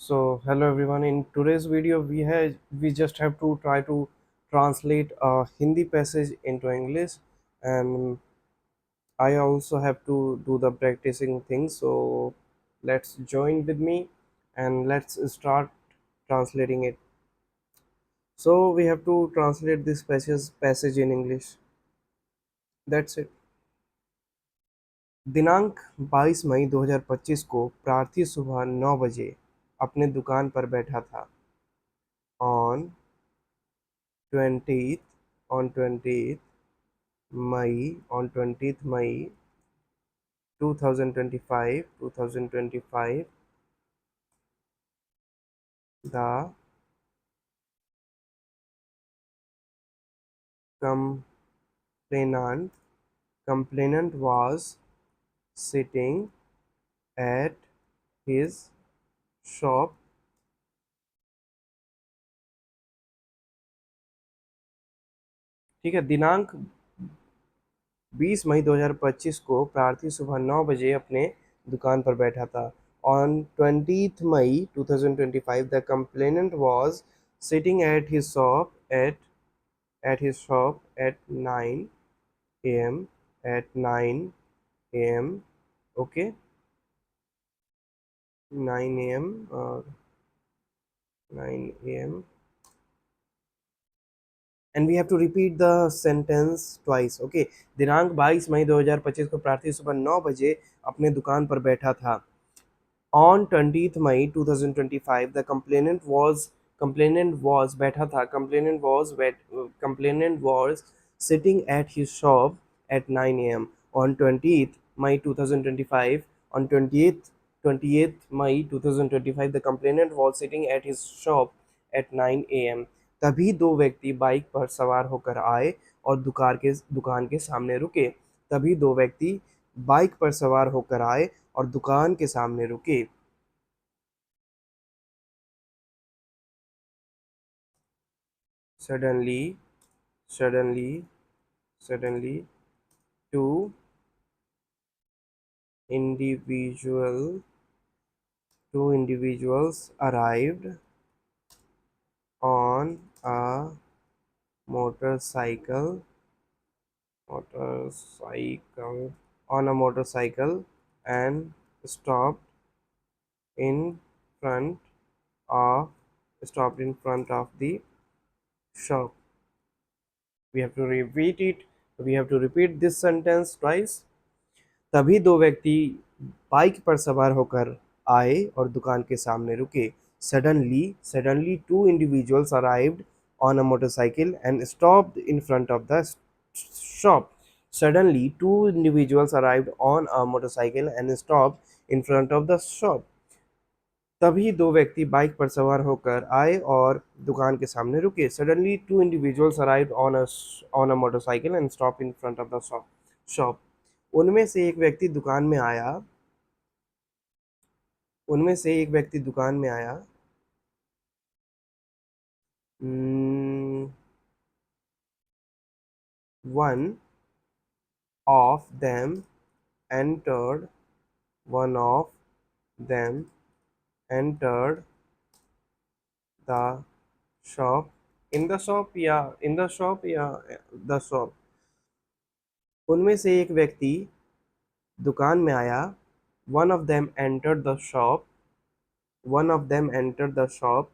So hello everyone. In today's video, we just have to try to translate a Hindi passage into English, and I also have to do the practicing thing. So let's join with me and let's start translating it. So we have to translate this passage in English. That's it. दिनांक 22 मई 2025 को प्रार्थी सुबह 9 बजे अपने दुकान पर बैठा था. On 20th on 20th May on 20th May 2025 the complainant complainant was sitting at his shop. ठीक है. दिनांक 20 मई 2025 को प्रार्थी सुबह 9 बजे अपने दुकान पर बैठा था. On 20th May 2025 the complainant was sitting at his shop at 9 a.m. at 9 a.m. Okay, 9 a.m. or 9 a.m. and we have to repeat the sentence twice. Okay. दिनांक 22 मई 2025 को प्रार्थी सुबह 9 बजे अपने दुकान पर बैठा था. On 20th May 2025 the complainant was बैठा था. Complainant was sitting at his shop at 9 a.m. On 20th May 2025 on 20th May 2025 the complainant was sitting at his shop at 9 a.m. तभी दो व्यक्ति बाइक पर सवार होकर आए और दुकान के सामने रुके. तभी दो व्यक्ति बाइक पर सवार होकर आए और दुकान के सामने रुके. Suddenly, suddenly, suddenly, two individual, two individuals arrived on a motorcycle, motorcycle, on a motorcycle, and stopped in front of, stopped in front of the shop. We have to repeat it. We have to repeat this sentence twice. तभी दो व्यक्ति bike पर सवार होकर आए और दुकान के सामने रुके. Suddenly two individuals arrived on a motorcycle and stopped in front of the shop. Suddenly two individuals arrived on a motorcycle and stopped in front of the shop. तभी दो व्यक्ति बाइक पर सवार होकर आए और दुकान के सामने रुके. Suddenly two individuals arrived on a motorcycle and stopped in front of the shop. उनमें से एक व्यक्ति दुकान में आया. उनमें से एक व्यक्ति दुकान में आया. One of them entered. One of them entered the shop. In the shop, yeah. In the shop, yeah. The shop. उनमें से एक व्यक्ति दुकान में आया. One of them entered the shop. One of them entered the shop.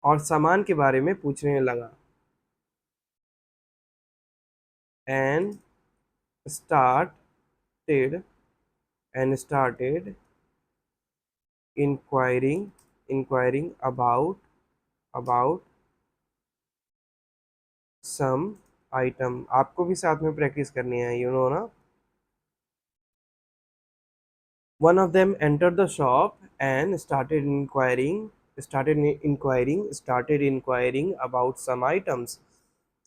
और सामान के बारे में पूछने लगा. And started inquiring about some item. आपको भी साथ में प्रैक्टिस करनी है, you know ना. One of them entered the shop and started inquiring about some items.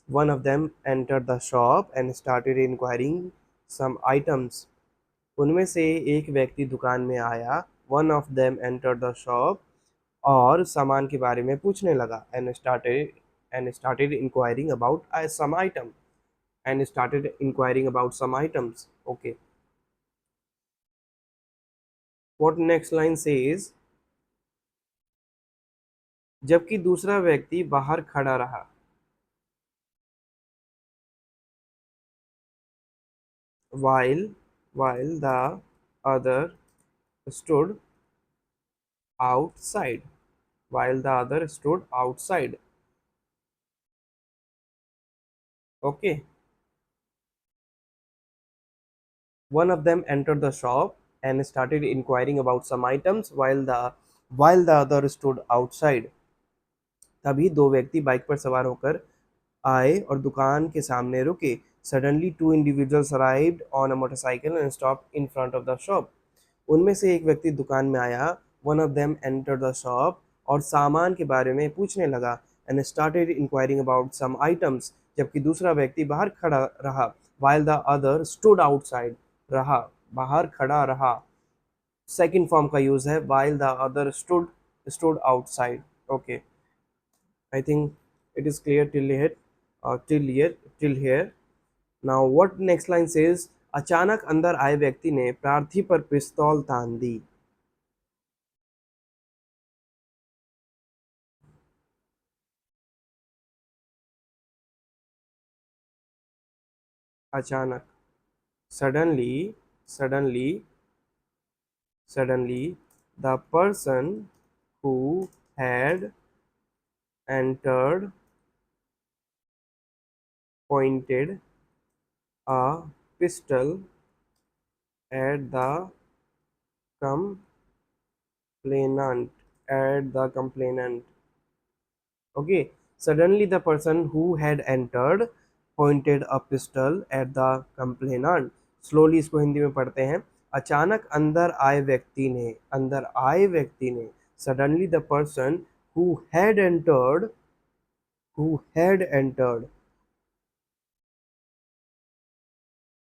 One of them entered the shop and started inquiring some items. उनमें से एक व्यक्ति दुकान में आया. One of them entered the shop और सामान के बारे में पूछने लगा. And started inquiring about some item. And started inquiring about some items. Okay. What next line says, जबकि दूसरा व्यक्ति बाहर खड़ा रहा। while the other stood outside. While the other stood outside. Okay. One of them entered the shop and started inquiring about some items while the other stood outside. तभी दो व्यक्ति bike पर सवार होकर आए और दुकान के सामने रुके. Suddenly two individuals arrived on a motorcycle and stopped in front of the shop. उनमें से एक व्यक्ति दुकान में आया. One of them entered the shop और सामान के बारे में पूछने लगा. And started inquiring about some items. जबकि दूसरा व्यक्ति बाहर खड़ा रहा. While the other stood outside. रहा, बाहर खड़ा रहा. सेकेंड फॉर्म का यूज है while the other stood outside. Okay, I think it is clear till here. Now what next line says, अचानक अंदर आए व्यक्ति ने प्रार्थी पर पिस्तौल तान दी. अचानक, suddenly the person who had entered pointed a pistol at the complainant. Okay, suddenly the person who had entered pointed a pistol at the complainant. Slowly इसको हिंदी में पढ़ते हैं. अचानक अंदर आए व्यक्ति ने suddenly the person who had entered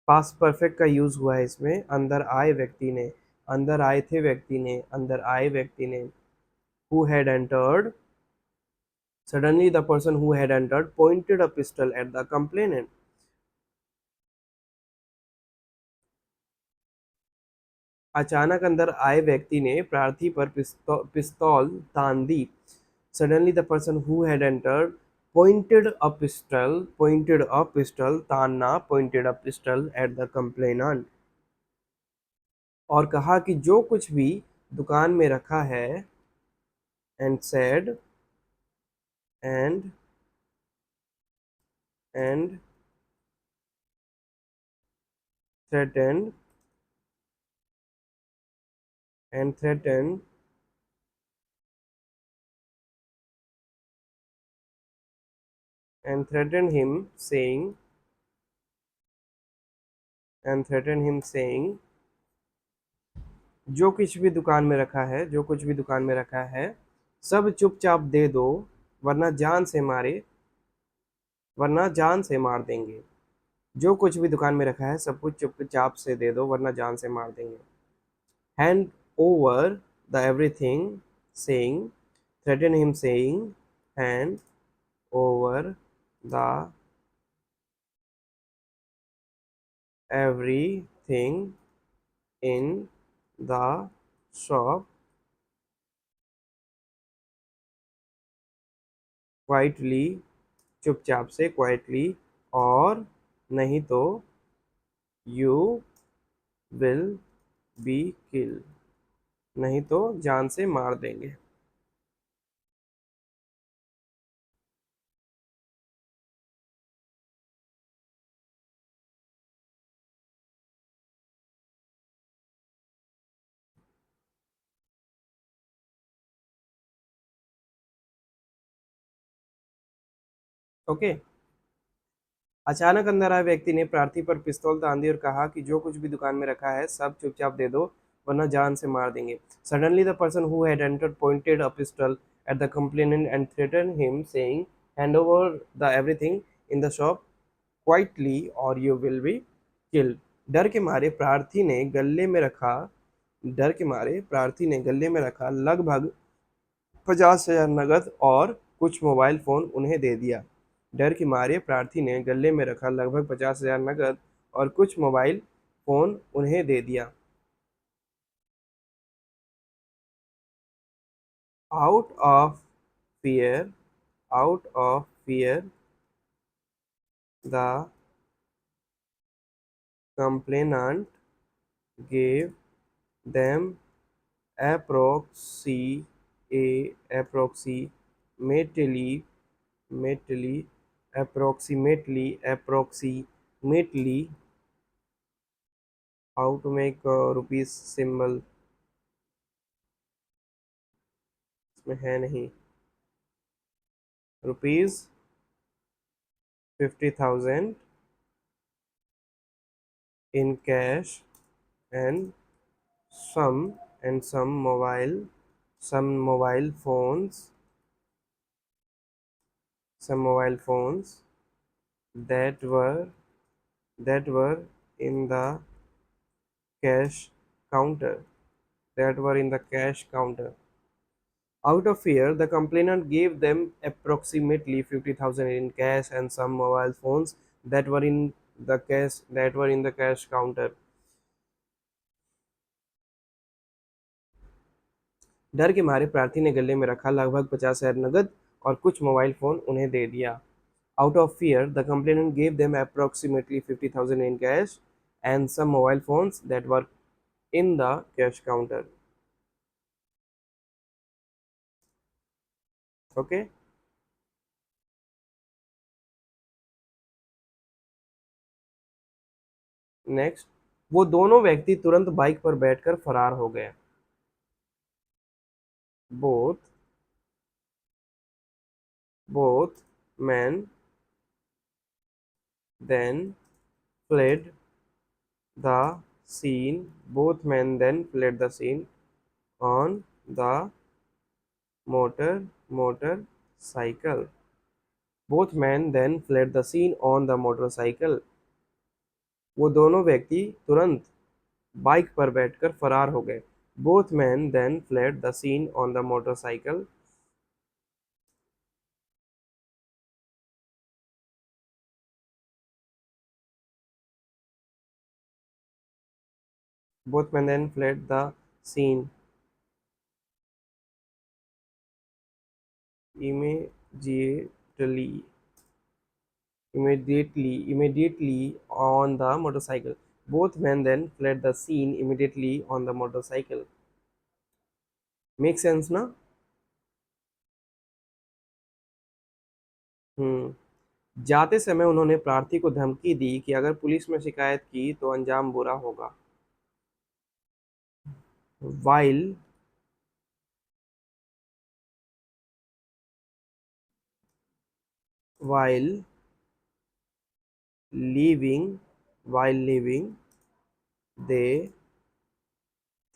past perfect का यूज हुआ है इसमें. अंदर आए व्यक्ति ने, अंदर आए थे व्यक्ति ने, अंदर आए व्यक्ति ने. who had entered, suddenly the person who had entered pointed a pistol at the complainant. अचानक अंदर आए व्यक्ति ने प्रार्थी पर पिस्तौल तान दी. Suddenly the person who had entered pointed a pistol, तानना, pointed a pistol at the complainant. और कहा कि जो कुछ भी दुकान में रखा है, and said and threatened and threatened and threatened him saying जो कुछ भी दुकान में रखा है, जो कुछ भी दुकान में रखा है, सब चुपचाप दे दो वरना जान से मार देंगे. जो कुछ भी दुकान में रखा है सब कुछ चुपचाप से दे दो वरना जान से मार देंगे. Hand over the everything saying, threaten him saying hand over the everything in the shop quietly, चुपचाप से, quietly, और नहीं तो you will be killed, नहीं तो जान से मार देंगे. ओके. अचानक अंदर आए व्यक्ति ने प्रार्थी पर पिस्तौल तान दी और कहा कि जो कुछ भी दुकान में रखा है सब चुपचाप दे दो वरना जान से मार देंगे. Suddenly the person who had entered pointed a pistol at the complainant and threaten him saying hand over the everything in the shop quietly और यू विल बी किल्ड. डर के मारे प्रार्थी ने गले में रखा लगभग 50,000 नगद और कुछ मोबाइल फोन उन्हें दे दिया. डर के मारे प्रार्थी ने गले में रखा लगभग 50,000 नगद और कुछ मोबाइल फोन उन्हें दे दिया. Out of fear, out of fear, the complainant gave them approxi approximately metally approximately how to make rupees symbol इसमें है नहीं rupees 50,000 in cash and some some mobile phones some mobile phones that were that were in the cash counter that were in the cash counter. Out of fear, the complainant gave them approximately 50,000 in cash and some mobile phones that were in the cash counter. डर के मारे प्रार्थी ने गले में रखा लगभग 50,000 नगद और कुछ मोबाइल फोन उन्हें दे दिया. Out of fear, the complainant gave them approximately 50,000 in cash and some mobile phones that were in the cash counter. Okay. Next. वो दोनों व्यक्ति तुरंत बाइक पर बैठकर फरार हो गए. Both both men then fled the scene. Both men then fled the scene on the motorcycle. Both men then fled the scene on the motorcycle. वो दोनों व्यक्ति तुरंत बाइक पर बैठकर फरार हो गए. Both men then fled the scene on the motorcycle. Both men then fled the scene immediately immediately on the motorcycle. Both men then fled the scene immediately on the motorcycle. Make sense ना? जाते समय उन्होंने प्रार्थी को धमकी दी कि अगर police में शिकायत की तो अंजाम बुरा होगा. while while leaving they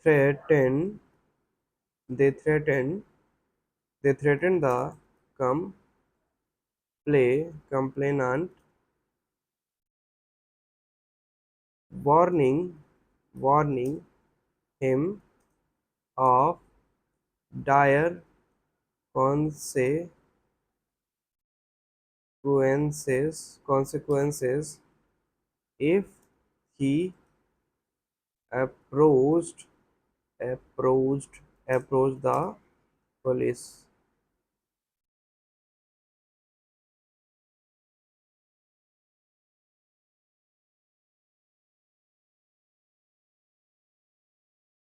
threatened they threatened they threatened the complainant, warning him of dire consequences if he approached approached the police.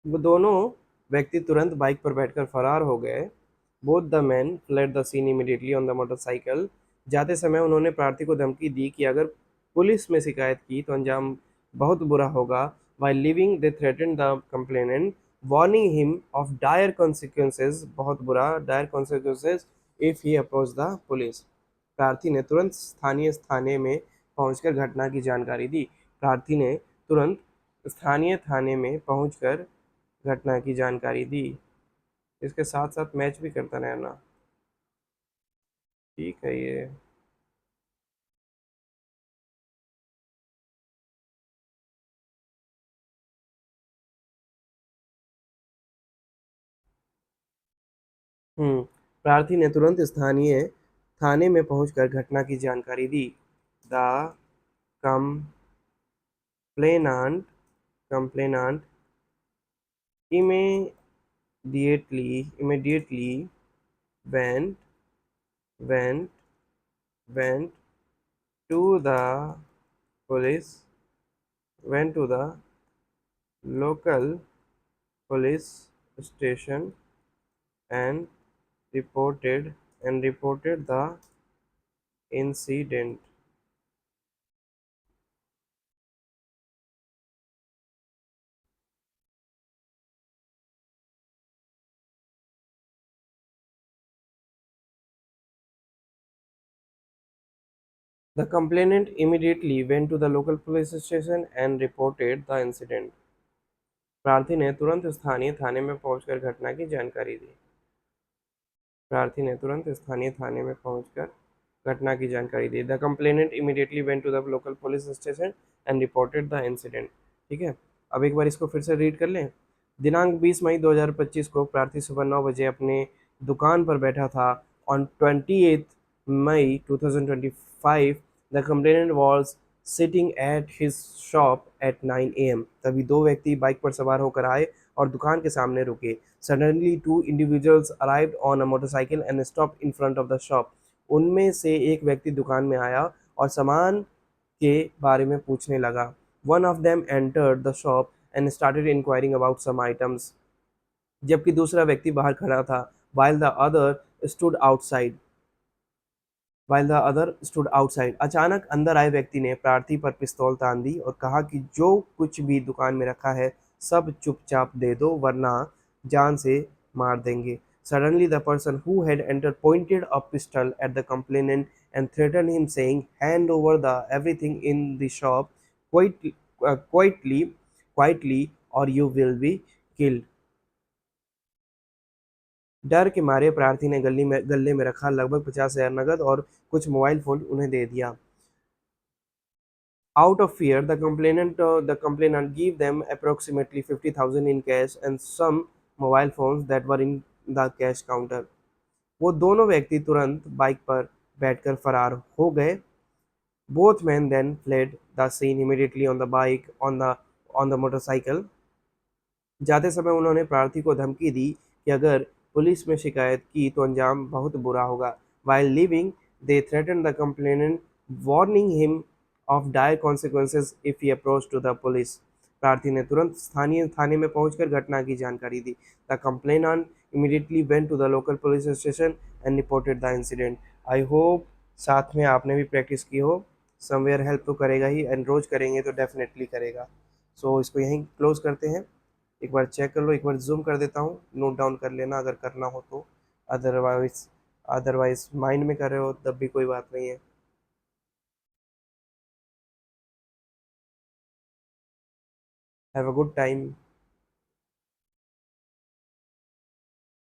वो दोनों व्यक्ति तुरंत बाइक पर बैठकर फरार हो गए. Both the man fled the scene immediately on the motorcycle. जाते समय उन्होंने प्रार्थी को धमकी दी कि अगर पुलिस में शिकायत की तो अंजाम बहुत बुरा होगा. While leaving they threaten the complainant, warning him of dire consequences, बहुत बुरा dire consequences if he approach the police. प्रार्थी ने तुरंत स्थानीय थाने में पहुंचकर घटना की जानकारी दी. प्रार्थी ने तुरंत स्थानीय थाने में पहुंचकर घटना की जानकारी दी. इसके साथ साथ मैच भी करता रहना. ठीक है ये. प्रार्थी ने तुरंत स्थानीय थाने में पहुंचकर घटना की जानकारी दी. The complainant complainant immediately went went went to the police went to the local police station and reported the incident. The complainant immediately went to the local police station and reported the incident. प्रार्थी ने तुरंत स्थानीय थाने में पहुंचकर घटना की जानकारी दी। प्रार्थी ने तुरंत स्थानीय थाने में पहुंचकर घटना की जानकारी दी। The complainant immediately went to the local police station and reported the incident. ठीक है, अब एक बार इसको फिर से रीड कर लें। दिनांक 20 मई 2025 को प्रार्थी सुबह 9 बजे अपने दुकान पर बैठा था। On 28 May 2025 the complainant was sitting at his shop at 9 AM। तभी दो व्यक्ति बाइक पर सवार होकर आए और दुकान के सामने रुके। Suddenly, two individuals arrived on a motorcycle and stopped in front of the shop. उनमें से एक व्यक्ति दुकान में आया और सामान के बारे में पूछने लगा। One of them entered the shop and started inquiring about some items. जबकि दूसरा व्यक्ति बाहर खड़ा था। While the other stood outside. अचानक अंदर आए व्यक्ति ने प्रार्थी पर पिस्तौल तान दी और कहा कि जो कुछ भी दुकान में रखा है सब चुपचाप दे दो वरना जान से मार देंगे। Suddenly the person who had entered pointed a pistol at the complainant and threatened him saying, hand over the everything in the shop quietly, quietly, quietly or you will be killed. डर के मारे प्रार्थी ने गले में रखा लगभग 50,000 नकद और कुछ मोबाइल फोन उन्हें दे दिया। Out of fear, the complainant gave them approximately 50,000 in cash and some mobile phones that were in the cash counter. वो दोनों व्यक्ति तुरंत बाइक पर बैठकर फरार हो गए। Both men then fled the scene immediately on the motorcycle. जाते समय उन्होंने प्रार्थी को धमकी दी कि अगर पुलिस में शिकायत की तो अंजाम बहुत बुरा होगा। While leaving, they threatened the complainant, warning him of dire consequences if he approached to the police. प्रार्थी ने तुरंत स्थानीय थाने में पहुंचकर घटना की जानकारी दी। The complainant immediately went to the local police station and reported the incident. I hope साथ में आपने भी प्रैक्टिस की हो। समवेयर हेल्प तो करेगा ही एंड रोज करेंगे तो डेफिनेटली करेगा। सो इसको यहीं क्लोज करते हैं। एक बार चेक कर लो, एक बार जूम कर देता हूँ, नोट डाउन कर लेना अगर करना हो तो। अदरवाइज माइंड में कर रहे हो तब भी कोई बात नहीं है। Have a good time.